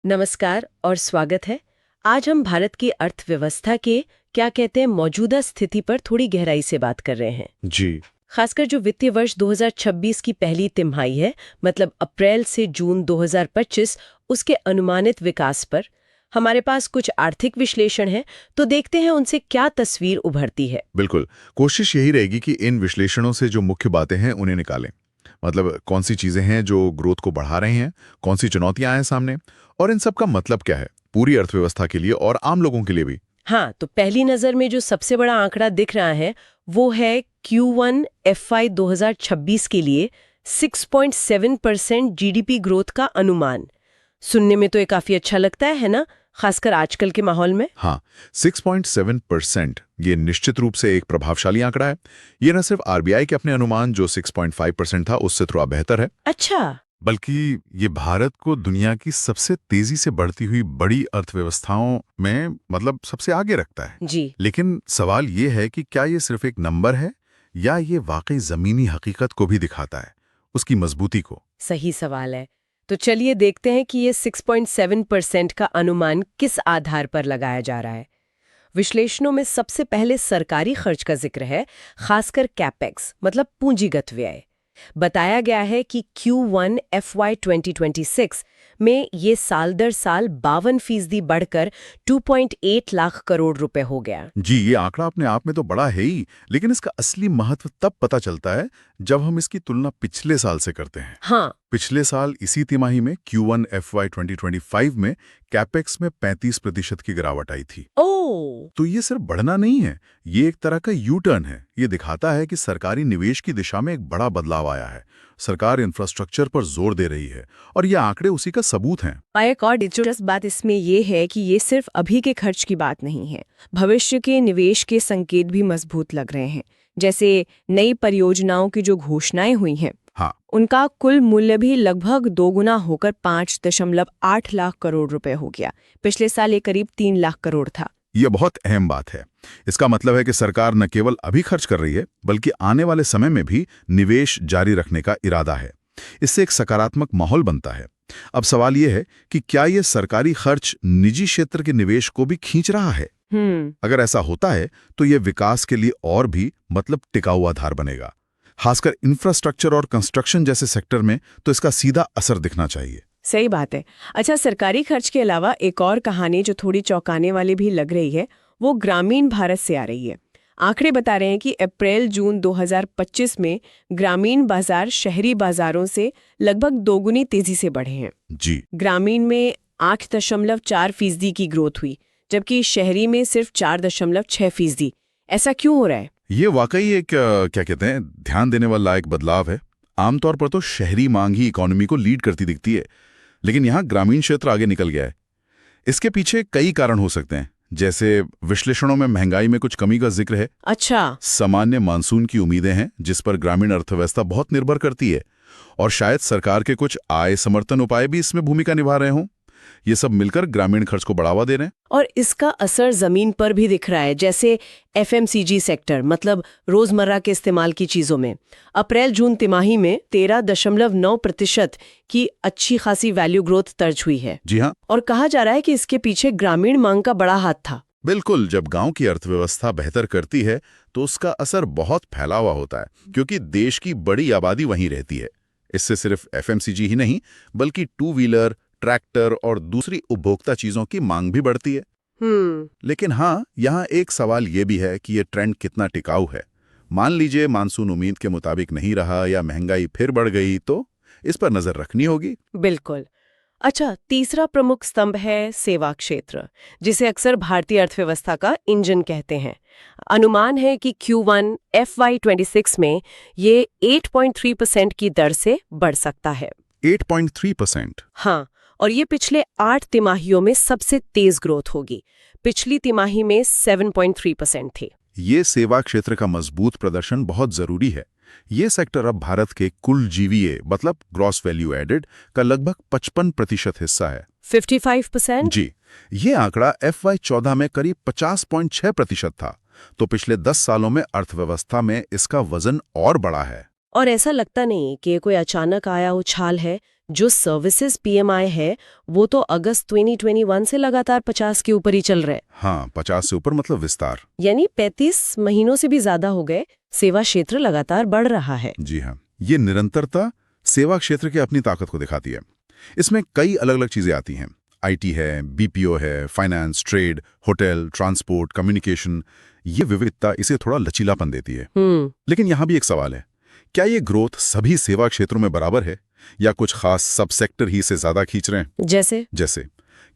नमस्कार और स्वागत है। आज हम भारत की अर्थव्यवस्था के क्या कहते हैं मौजूदा स्थिति पर थोड़ी गहराई से बात कर रहे हैं। जी। खासकर जो वित्तीय वर्ष 2026 की पहली तिमाही है, मतलब अप्रैल से जून 2025, उसके अनुमानित विकास पर। हमारे पास कुछ आर्थिक विश्लेषण है, तो देखते हैं उनसे क्या तस्वीर उभरती है। बिल्कुल, कोशिश यही रहेगी कि इन विश्लेषणों से जो मुख्य बातें हैं उन्हें निकालें। मतलब कौन सी चीजें हैं जो ग्रोथ को बढ़ा रही हैं, कौन सी चुनौतियां हैं सामने, और इन सब का मतलब क्या है पूरी अर्थव्यवस्था के लिए और आम लोगों के लिए भी। हाँ, तो पहली नज़र में जो सबसे बड़ा आंकड़ा दिख रहा है वो है Q1 FY 2026 के लिए 6.7% जीडीपी ग्रोथ का अनुमान। सुनने में तो ये काफी अच्छा लगता है ना, खासकर आजकल के माहौल में। हाँ, 6.7% ये निश्चित रूप से एक प्रभावशाली आंकड़ा है। ये न सिर्फ आरबीआई के अपने अनुमान जो 6.5% था उससे थोड़ा बेहतर है, अच्छा। बल्कि ये भारत को दुनिया की सबसे तेजी से बढ़ती हुई बड़ी अर्थव्यवस्थाओं में मतलब सबसे आगे रखता है। जी। लेकिन सवाल ये है कि क्या ये सिर्फ एक नंबर है या ये वाकई जमीनी हकीकत को भी दिखाता है, उसकी मजबूती को। सही सवाल है। तो चलिए देखते हैं कि ये 6.7% का अनुमान किस आधार पर लगाया जा रहा है। विश्लेषणों में सबसे पहले सरकारी खर्च का जिक्र है, खासकर कैपेक्स मतलब पूंजीगत व्यय। बताया गया है कि Q1 FY 2026 में ये साल दर साल 52% बढ़कर 2.8 लाख करोड़ रुपए हो गया। जी, ये आंकड़ा अपने आप में तो बड़ा है ही, लेकिन इसका असली महत्व तब पता चलता है जब हम इसकी तुलना पिछले साल से करते हैं। हाँ। पिछले साल इसी तिमाही में Q1 FY 2025 में कैपेक्स में 35% की गिरावट आई थी। ओह। तो ये सिर्फ बढ़ना नहीं है, ये एक तरह का यू टर्न है। ये दिखाता है कि सरकारी निवेश की दिशा में एक बड़ा बदलाव आया है। सरकार इंफ्रास्ट्रक्चर पर जोर दे रही है और ये आंकड़े उसी का सबूत हैं। एक और दिलचस्प बात इसमें ये है कि ये सिर्फ अभी के खर्च की बात नहीं है। भविष्य के निवेश के संकेत भी मजबूत लग रहे हैं। जैसे नई परियोजनाओं की जो घोषणाएं हुई हैं, हाँ, उनका कुल मूल्य भी लगभग दोगुना होकर 5.8 लाख करोड़ रुपए हो गया। पिछले साल ये करीब 3 लाख करोड़ था। ये बहुत अहम बात है। इसका मतलब है कि सरकार न केवल अभी खर्च कर रही है, बल्कि आने वाले समय में भी निवेश जारी रखने का इरादा है। इससे एक सकारात्मक माहौल बनता है। अब सवाल ये है कि क्या ये सरकारी खर्च निजी क्षेत्र के निवेश को भी खींच रहा है? अगर ऐसा होता है तो ये विकास के लिए और भी मतलब टिकाऊ आधार बनेगा। खासकर इंफ्रास्ट्रक्चर और कंस्ट्रक्शन जैसे सेक्टर में तो इसका सीधा असर दिखना चाहिए। सही बात है। अच्छा, सरकारी खर्च के अलावा एक और कहानी जो थोड़ी चौंकाने वाली भी लग रही है, वो ग्रामीण भारत से आ रही है। आंकड़े बता रहे हैं कि अप्रैल जून 2025 में ग्रामीण बाजार शहरी बाजारों से लगभग दोगुनी तेजी से बढ़े हैं। जी। ग्रामीण में 8.4% की ग्रोथ हुई, जबकि शहरी में सिर्फ 4.6%। ऐसा क्यों हो रहा है? ये वाकई एक क्या कहते हैं ध्यान देने वाला एक बदलाव है। आमतौर पर तो शहरी मांग ही इकोनॉमी को लीड करती दिखती है, लेकिन यहाँ ग्रामीण क्षेत्र आगे निकल गया है। इसके पीछे कई कारण हो सकते हैं, जैसे विश्लेषणों में महंगाई में कुछ कमी का जिक्र है। अच्छा। सामान्य मानसून की उम्मीदें हैं जिस पर ग्रामीण अर्थव्यवस्था बहुत निर्भर करती है, और शायद सरकार के कुछ आय समर्थन उपाय भी इसमें भूमिका निभा रहे हों। ये सब मिलकर ग्रामीण खर्च को बढ़ावा दे रहे हैं। और इसका असर जमीन पर भी दिख रहा है, जैसे FMCG सेक्टर मतलब रोजमर्रा के इस्तेमाल की चीजों में अप्रैल जून तिमाही में 13.9% की अच्छी खासी वैल्यू ग्रोथ दर्ज हुई है। जी हाँ। और कहा जा रहा है कि इसके पीछे ग्रामीण मांग का बड़ा हाथ था। बिल्कुल, जब गांव की अर्थव्यवस्था बेहतर करती है तो उसका असर बहुत फैला हुआ होता है, क्योंकि देश की बड़ी आबादी वहीं रहती है। इससे सिर्फ FMCG ही नहीं, बल्कि 2 व्हीलर, ट्रैक्टर और दूसरी उपभोक्ता चीजों की मांग भी बढ़ती है। लेकिन हाँ, यहाँ एक सवाल ये भी है कि ये ट्रेंड कितना टिकाऊ है। मान लीजिए मानसून उम्मीद के मुताबिक नहीं रहा या महंगाई फिर बढ़ गई, तो इस पर नजर रखनी होगी। बिल्कुल। अच्छा, तीसरा प्रमुख स्तंभ है सेवा क्षेत्र, जिसे अक्सर भारतीय अर्थव्यवस्था का इंजन कहते हैं। अनुमान है कि Q1 FY 26 में ये 8.3% की दर से बढ़ सकता है। 8.3%? हाँ, और ये पिछले 8 तिमाहियों में सबसे तेज ग्रोथ होगी। पिछली तिमाही में 7.3% थी। ये सेवा क्षेत्र का मजबूत प्रदर्शन बहुत जरूरी है। ये सेक्टर अब भारत के कुल GVA मतलब ग्रॉस वैल्यू एडेड का लगभग 55% हिस्सा है। 55%? जी। ये आंकड़ा FY 14 में करीब 50.6% था, तो पिछले 10 सालों में अर्थव्यवस्था में इसका वजन और बढ़ा है। और ऐसा लगता नहीं कि कोई अचानक आया उछाल है, जो सर्विसेज पीएमआई है वो तो अगस्त 2021 से लगातार 50 के ऊपर ही चल रहा है। हाँ, 50 से ऊपर मतलब विस्तार। यानी 35 महीनों से भी ज्यादा हो गए, सेवा क्षेत्र लगातार बढ़ रहा है। जी हाँ, ये निरंतरता सेवा क्षेत्र की अपनी ताकत को दिखाती है। इसमें कई अलग अलग चीजें आती हैं। आईटी है, बीपीओ है, finance, trade, hotel, transport, communication. ये विविधता इसे थोड़ा लचीलापन देती है। लेकिन यहाँ भी एक सवाल है, क्या ये ग्रोथ सभी सेवा क्षेत्रों में बराबर है या कुछ खास सब सेक्टर ही से ज्यादा खींच रहे हैं? जैसे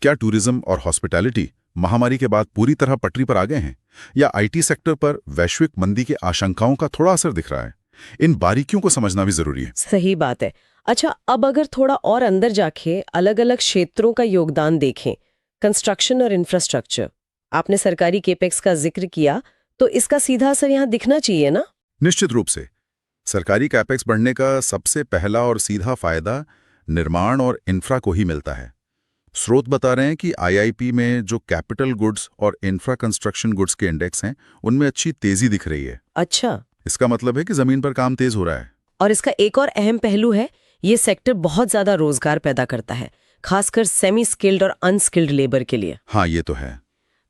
क्या टूरिज्म और हॉस्पिटैलिटी महामारी के बाद पूरी तरह पटरी पर आ गए हैं, या आईटी सेक्टर पर वैश्विक मंदी की आशंकाओं का थोड़ा असर दिख रहा है? इन बारीकियों को समझना भी जरूरी है। सही बात है। अच्छा, अब अगर थोड़ा और अंदर जाके अलग अलग क्षेत्रों का योगदान देखें, कंस्ट्रक्शन और इंफ्रास्ट्रक्चर, आपने सरकारी केपेक्स का जिक्र किया, तो इसका सीधा असर यहाँ दिखना चाहिए ना? निश्चित रूप से सरकारी कैपेक्स बढ़ने का सबसे पहला और सीधा फायदा निर्माण और इंफ्रा को ही मिलता है। स्रोत बता रहे हैं कि आईआईपी में जो कैपिटल गुड्स और इंफ्रा कंस्ट्रक्शन गुड्स के इंडेक्स हैं, उनमें अच्छी तेजी दिख रही है। अच्छा, इसका मतलब है कि जमीन पर काम तेज हो रहा है। और इसका एक और अहम पहलू है, ये सेक्टर बहुत ज्यादा रोजगार पैदा करता है, खासकर सेमी स्किल्ड और अनस्किल्ड लेबर के लिए। हाँ, ये तो है।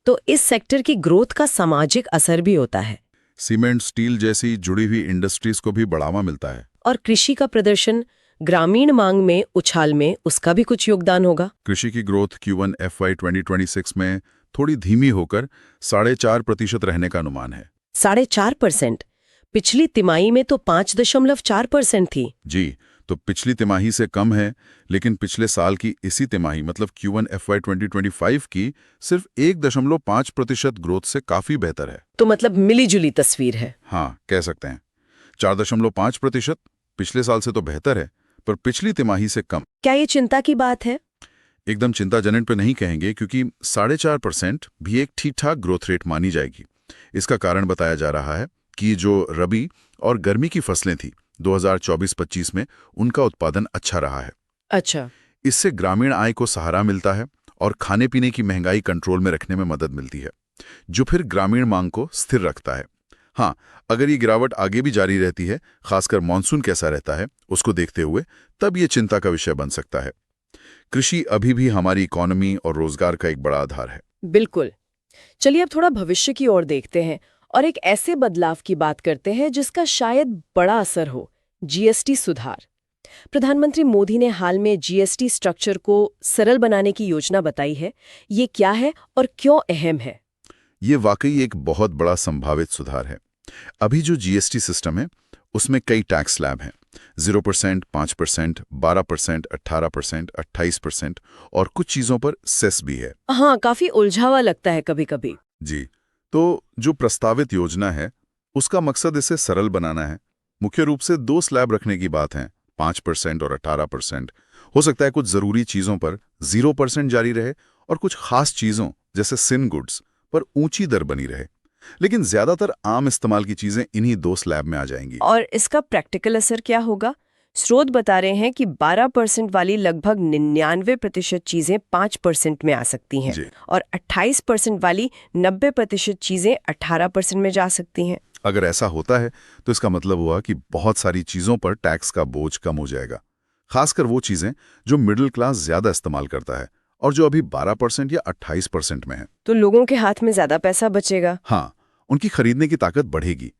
तो इस सेक्टर की ग्रोथ का सामाजिक असर भी होता है। सीमेंट, स्टील जैसी जुड़ी हुई इंडस्ट्रीज को भी बढ़ावा मिलता है। और कृषि का प्रदर्शन ग्रामीण मांग में उछाल में उसका भी कुछ योगदान होगा। कृषि की ग्रोथ Q1 FY 2026 में थोड़ी धीमी होकर 4.5% रहने का अनुमान है। 4.5%? पिछली तिमाही में तो 5.4% थी। जी, तो पिछली तिमाही से कम है, लेकिन पिछले साल की इसी तिमाही मतलब Q1 FY 2025 की सिर्फ 1.5% ग्रोथ से काफी बेहतर है। तो मतलब मिलीजुली तस्वीर है। हाँ, कह सकते हैं। 4.5% पिछले साल से तो बेहतर है, पर पिछली तिमाही से कम। क्या ये चिंता की बात है? एकदम चिंताजनक पे नहीं कहेंगे, क्योंकि 4.5% भी एक ठीक ठाक ग्रोथ रेट मानी जाएगी। इसका कारण बताया जा रहा है कि जो रबी और गर्मी की फसलें थी 2024-25 में, उनका उत्पादन अच्छा रहा है। अच्छा, इससे ग्रामीण आय को सहारा मिलता है और खाने पीने की महंगाई कंट्रोल में रखने में मदद मिलती है, जो फिर ग्रामीण मांग को स्थिर रखता है। हाँ, अगर ये गिरावट आगे भी जारी रहती है, खासकर मानसून कैसा रहता है उसको देखते हुए, तब ये चिंता का विषय बन सकता है। कृषि अभी भी हमारी इकोनॉमी और रोजगार का एक बड़ा आधार है। बिल्कुल। चलिए अब थोड़ा भविष्य की ओर देखते हैं और एक ऐसे बदलाव की बात करते हैं जिसका शायद बड़ा असर हो, जीएसटी सुधार। प्रधानमंत्री मोदी ने हाल में जीएसटी स्ट्रक्चर को सरल बनाने की योजना बताई है। ये क्या है और क्यों अहम है? ये वाकई एक बहुत बड़ा संभावित सुधार है। अभी जो जीएसटी सिस्टम है, उसमें कई टैक्स स्लैब हैं। 0%, 5%, 12%, 18%, 28% और कुछ चीजों पर सेस भी है। हाँ, काफी उलझावा लगता है कभी-कभी। जी, तो जो प्रस्तावित योजना है, उसका मकसद इसे सरल बनाना है। मुख्य रूप से 2 स्लैब रखने की बात है, 5% और 18%। हो सकता है कुछ जरूरी चीजों पर 0% जारी रहे और कुछ खास चीजों जैसे सिन गुड्स पर ऊंची दर बनी रहे। लेकिन ज्यादातर आम इस्तेमाल की चीजें इन्हीं 2 स्लैब में आ जाएंगी। और इसका प्रैक्टिकल असर क्या होगा? स्रोत बता रहे हैं कि 12% वाली लगभग 99% चीजें 5% में आ सकती हैं और 28% वाली 90% चीजें 18% में जा सकती हैं। अगर ऐसा होता है तो इसका मतलब हुआ कि बहुत सारी चीजों पर टैक्स का बोझ कम हो जाएगा, खासकर वो चीजें जो मिडिल क्लास ज्यादा इस्तेमाल करता है और जो अभी 12% या 28% में है। तो लोगों के हाथ में ज्यादा पैसा बचेगा। हाँ, उनकी खरीदने की ताकत बढ़ेगी।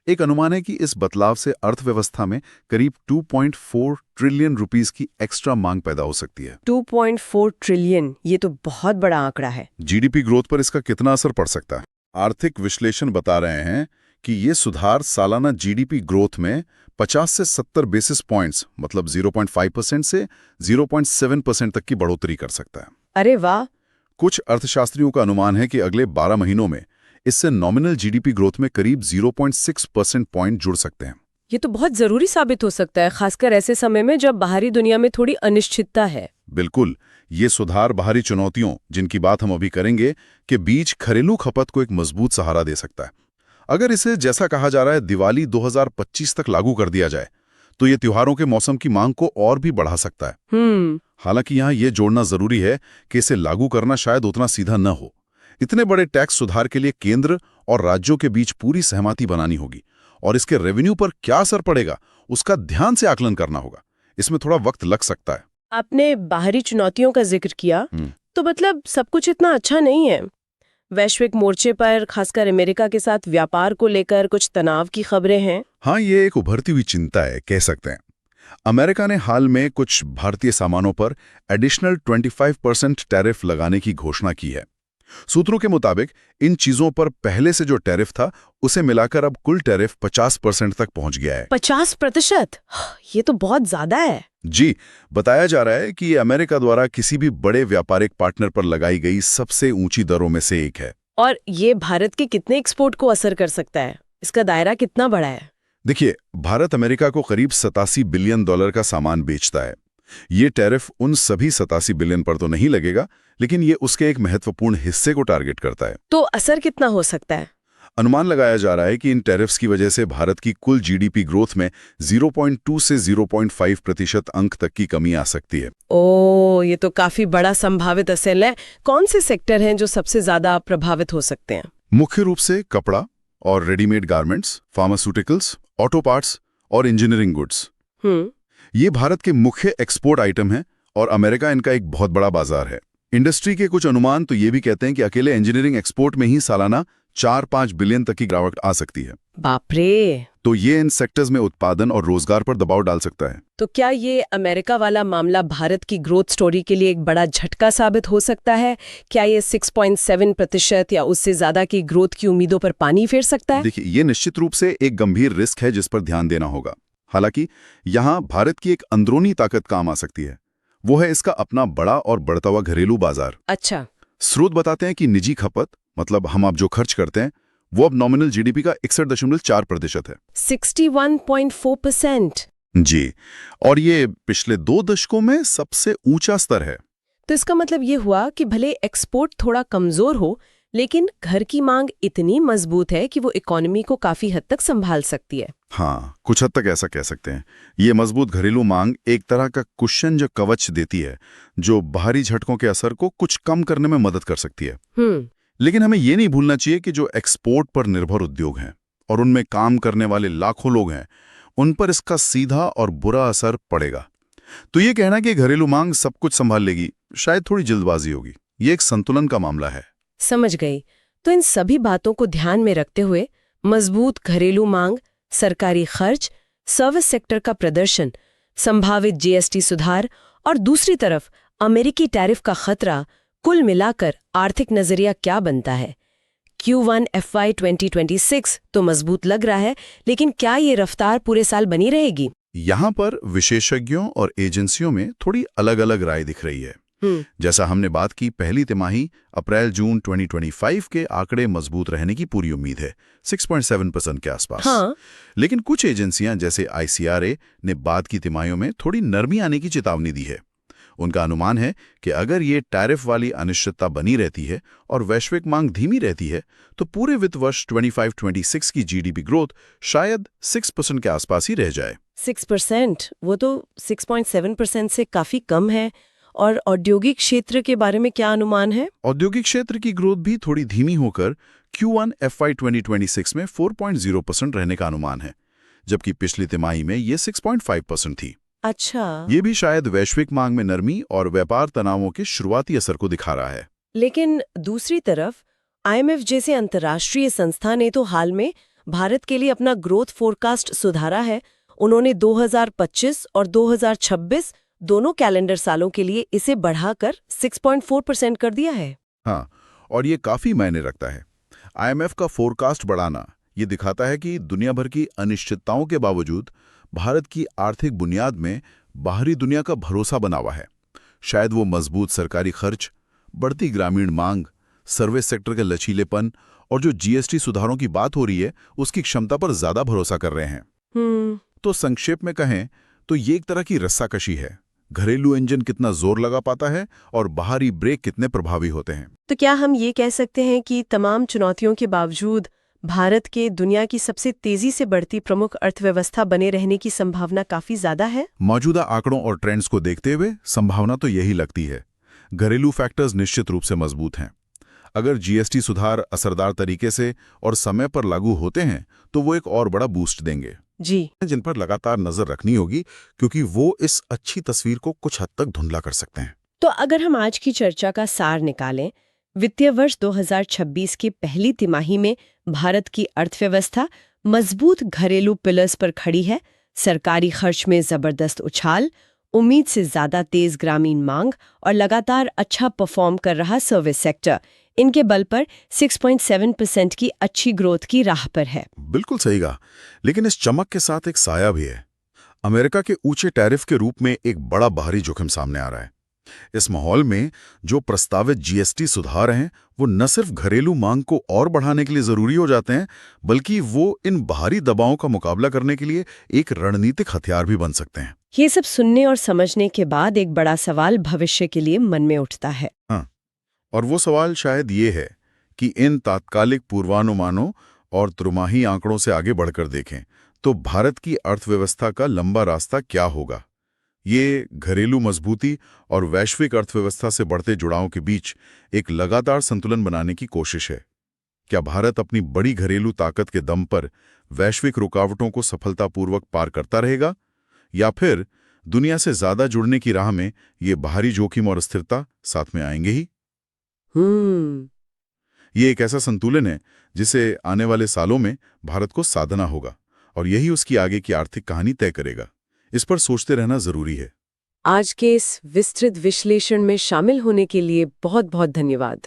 एक अनुमान है कि इस बदलाव से अर्थव्यवस्था में करीब 2.4 ट्रिलियन रुपीस की एक्स्ट्रा मांग पैदा हो सकती है। 2.4 ट्रिलियन, ये तो बहुत बड़ा आंकड़ा है। जीडीपी ग्रोथ पर इसका कितना असर पड़ सकता है? आर्थिक विश्लेषण बता रहे हैं कि ये सुधार सालाना जीडीपी ग्रोथ में 50 से 70 बेसिस पॉइंट्स मतलब 0.5% से 0.7% तक की बढ़ोतरी कर सकता है। अरे वाह! कुछ अर्थशास्त्रियों का अनुमान है कि अगले 12 महीनों में इससे नॉमिनल जीडीपी ग्रोथ में करीब 0.6% पॉइंट जुड़ सकते हैं। ये तो बहुत जरूरी साबित हो सकता है, खासकर ऐसे समय में जब बाहरी दुनिया में थोड़ी अनिश्चितता है। बिल्कुल, ये सुधार बाहरी चुनौतियों, जिनकी बात हम अभी करेंगे, के बीच घरेलू खपत को एक मजबूत सहारा दे सकता है। अगर इसे, जैसा कहा जा रहा है, दिवाली 2025 तक लागू कर दिया जाए तो ये त्योहारों के मौसम की मांग को और भी बढ़ा सकता है। हालांकि यहाँ ये जोड़ना जरूरी है कि इसे लागू करना शायद उतना सीधा न हो। इतने बड़े टैक्स सुधार के लिए केंद्र और राज्यों के बीच पूरी सहमति बनानी होगी और इसके रेवेन्यू पर क्या असर पड़ेगा उसका ध्यान से आकलन करना होगा। इसमें थोड़ा वक्त लग सकता है। आपने बाहरी चुनौतियों का जिक्र किया, तो मतलब सब कुछ इतना अच्छा नहीं है। वैश्विक मोर्चे पर खासकर अमेरिका के साथ व्यापार को लेकर कुछ तनाव की खबरें हैं। हाँ, ये एक उभरती हुई चिंता है, कह सकते हैं। अमेरिका ने हाल में कुछ भारतीय सामानों पर एडिशनल 25% टैरिफ लगाने की घोषणा की है। सूत्रों के मुताबिक इन चीजों पर पहले से जो टैरिफ था उसे मिलाकर अब कुल टैरिफ 50% तक पहुंच गया है। 50%? ये तो बहुत ज्यादा है। जी, बताया जा रहा है कि ये अमेरिका द्वारा किसी भी बड़े व्यापारिक पार्टनर पर लगाई गई सबसे ऊंची दरों में से एक है। और ये भारत के कितने एक्सपोर्ट को असर कर सकता है? इसका दायरा कितना बड़ा है? देखिए, भारत अमेरिका को करीब $87 बिलियन का सामान बेचता है। ये टैरिफ उन सभी 87 बिलियन पर तो नहीं लगेगा, लेकिन ये उसके एक महत्वपूर्ण हिस्से को टारगेट करता है। तो असर कितना हो सकता है? अनुमान लगाया जा रहा है कि इन टैरिफ्स की वजह से भारत की कुल जीडीपी ग्रोथ में 0.2 से 0.5% अंक तक की कमी आ सकती है। ओह, ये तो काफी बड़ा संभावित असर है। कौन से सेक्टर हैं जो सबसे ज्यादा प्रभावित हो सकते हैं? मुख्य रूप से कपड़ा और readymade garments, pharmaceuticals, auto parts और इंजीनियरिंग गुड्स। ये भारत के मुख्य एक्सपोर्ट आइटम हैं और अमेरिका इनका एक बहुत बड़ा बाजार है। इंडस्ट्री के कुछ अनुमान तो ये भी कहते हैं कि अकेले इंजीनियरिंग एक्सपोर्ट में ही सालाना 4-5 बिलियन तक की गिरावट आ सकती है। बाप रे! तो ये इन सेक्टर्स में उत्पादन और रोजगार पर दबाव डाल सकता है। तो क्या ये अमेरिका वाला मामला भारत की ग्रोथ स्टोरी के लिए एक बड़ा झटका साबित हो सकता है? क्या ये 6.7% या उससे ज्यादा की ग्रोथ की उम्मीदों पर पानी फेर सकता है? देखिए, ये निश्चित रूप से एक गंभीर रिस्क है जिस पर ध्यान देना होगा। हालांकि यहाँ भारत की एक अंदरूनी ताकत काम आ सकती है। वो है इसका अपना बड़ा और बढ़ता हुआ घरेलू बाजार। अच्छा। स्रोत बताते हैं कि निजी खपत, मतलब हम आप जो खर्च करते हैं, वो अब नॉमिनल जीडीपी का 61.4% है। 61.4%? जी, और ये पिछले 2 दशकों में सबसे ऊंचा स्तर है। तो इसका मतलब ये हुआ कि भले एक्सपोर्ट थोड़ा कमजोर हो, लेकिन घर की मांग इतनी मजबूत है कि वो इकोनॉमी को काफी हद तक संभाल सकती है। हाँ, कुछ हद तक ऐसा कह सकते हैं। ये मजबूत घरेलू मांग एक तरह का कुशन जो कवच देती है, जो बाहरी झटकों के असर को कुछ कम करने में मदद कर सकती है। लेकिन हमें ये नहीं भूलना चाहिए कि जो एक्सपोर्ट पर निर्भर उद्योग हैं और उनमें काम करने वाले लाखों लोग हैं, उन पर इसका सीधा और बुरा असर पड़ेगा। तो ये कहना कि घरेलू मांग सब कुछ संभाल लेगी, शायद थोड़ी जल्दबाजी होगी। ये एक संतुलन का मामला है। समझ गई। तो इन सभी बातों को ध्यान में रखते हुए मजबूत घरेलू मांग, सरकारी खर्च, सर्विस सेक्टर का प्रदर्शन, संभावित जीएसटी सुधार और दूसरी तरफ अमेरिकी टैरिफ का खतरा, कुल मिलाकर आर्थिक नजरिया क्या बनता है? Q1 FY 2026 तो मजबूत लग रहा है, लेकिन क्या ये रफ्तार पूरे साल बनी रहेगी? यहाँ पर विशेषज्ञों और एजेंसियों में थोड़ी अलग-अलग राय दिख रही है। जैसा हमने बात की, पहली तिमाही अप्रैल-जून 2025 के आंकड़े मजबूत रहने की पूरी उम्मीद है, 6.7% के आसपास। हाँ। लेकिन कुछ एजेंसियां जैसे ICRA ने बाद की तिमाहियों में थोड़ी नरमी आने की चेतावनी दी है। उनका अनुमान है कि अगर ये टैरिफ वाली अनिश्चितता बनी रहती है और वैश्विक मांग धीमी रहती है, तो पूरे वित्त वर्ष 25-26 की जीडीपी ग्रोथ शायद 6% के आसपास ही रह जाए। 6%? वो तो 6.7% से काफी कम है। और औद्योगिक क्षेत्र के बारे में क्या अनुमान है? औद्योगिक क्षेत्र की ग्रोथ भी थोड़ी धीमी होकर Q1 FY 2026 में 4.0% रहने का अनुमान है, जबकि पिछली तिमाही में ये 6.5% थी। अच्छा। ये भी शायद वैश्विक मांग में नरमी और व्यापार तनावों के शुरुआती असर को दिखा रहा है। लेकिन दूसरी तरफ IMF जैसे अंतर्राष्ट्रीय संस्था ने तो हाल में भारत के लिए अपना ग्रोथ फोरकास्ट सुधारा है। उन्होंने 2025 और 2026 दोनों कैलेंडर सालों के लिए इसे बढ़ाकर 6.4% कर दिया है। हाँ, और ये काफी मायने रखता है। IMF का फोरकास्ट बढ़ाना ये दिखाता है कि दुनिया भर की अनिश्चितताओं के बावजूद भारत की आर्थिक बुनियाद में बाहरी दुनिया का भरोसा बना हुआ है। शायद वो मजबूत सरकारी खर्च, बढ़ती ग्रामीण मांग, सर्विस सेक्टर के लचीलेपन और जो GST सुधारों की बात हो रही है, उसकी क्षमता पर ज्यादा भरोसा कर रहे हैं। तो संक्षेप में कहें तो ये एक तरह की रस्साकशी है। घरेलू इंजन कितना जोर लगा पाता है और बाहरी ब्रेक कितने प्रभावी होते हैं। तो क्या हम ये कह सकते हैं कि तमाम चुनौतियों के बावजूद भारत के दुनिया की सबसे तेजी से बढ़ती प्रमुख अर्थव्यवस्था बने रहने की संभावना काफी ज्यादा है? मौजूदा आंकड़ों और ट्रेंड्स को देखते हुए संभावना तो यही लगती है। घरेलू फैक्टर्स निश्चित रूप से मजबूत हैं। अगर GST सुधार असरदार तरीके से और समय पर लागू होते हैं तो वो एक और बड़ा बूस्ट देंगे। जी। जिन पर लगातार नजर रखनी होगी, क्योंकि वो इस अच्छी तस्वीर को कुछ हद तक धुंधला कर सकते हैं। तो अगर हम आज की चर्चा का सार निकालें, वित्तीय वर्ष 2026 की पहली तिमाही में भारत की अर्थव्यवस्था मजबूत घरेलू पिलर्स पर खड़ी है। सरकारी खर्च में जबरदस्त उछाल, उम्मीद से ज्यादा तेज ग्रामीण मांग और लगातार अच्छा परफॉर्म कर रहा सर्विस सेक्टर, इनके बल पर 6.7% की अच्छी ग्रोथ की राह पर है। बिल्कुल सही कहा, लेकिन इस चमक के साथ एक साया भी है। अमेरिका के ऊंचे टैरिफ के रूप में एक बड़ा बाहरी जोखिम सामने आ रहा है। इस माहौल में जो प्रस्तावित जीएसटी सुधार हैं, वो न सिर्फ घरेलू मांग को और बढ़ाने के लिए जरूरी हो जाते हैं, बल्कि वो इन बाहरी दबावों का मुकाबला करने के लिए एक रणनीतिक हथियार भी बन सकते हैं। ये सब सुनने और समझने के बाद एक बड़ा सवाल भविष्य के लिए मन में उठता है। हाँ, और वो सवाल शायद ये है कि इन तात्कालिक पूर्वानुमानों और त्रिमाही आंकड़ों से आगे बढ़कर देखें तो भारत की अर्थव्यवस्था का लंबा रास्ता क्या होगा। ये घरेलू मजबूती और वैश्विक अर्थव्यवस्था से बढ़ते जुड़ाव के बीच एक लगातार संतुलन बनाने की कोशिश है। क्या भारत अपनी बड़ी घरेलू ताकत के दम पर वैश्विक रुकावटों को सफलतापूर्वक पार करता रहेगा, या फिर दुनिया से ज्यादा जुड़ने की राह में ये बाहरी जोखिम और अस्थिरता साथ में आएंगे ही? ये एक ऐसा संतुलन है जिसे आने वाले सालों में भारत को साधना होगा, और यही उसकी आगे की आर्थिक कहानी तय करेगा। इस पर सोचते रहना जरूरी है। आज के इस विस्तृत विश्लेषण में शामिल होने के लिए बहुत बहुत धन्यवाद।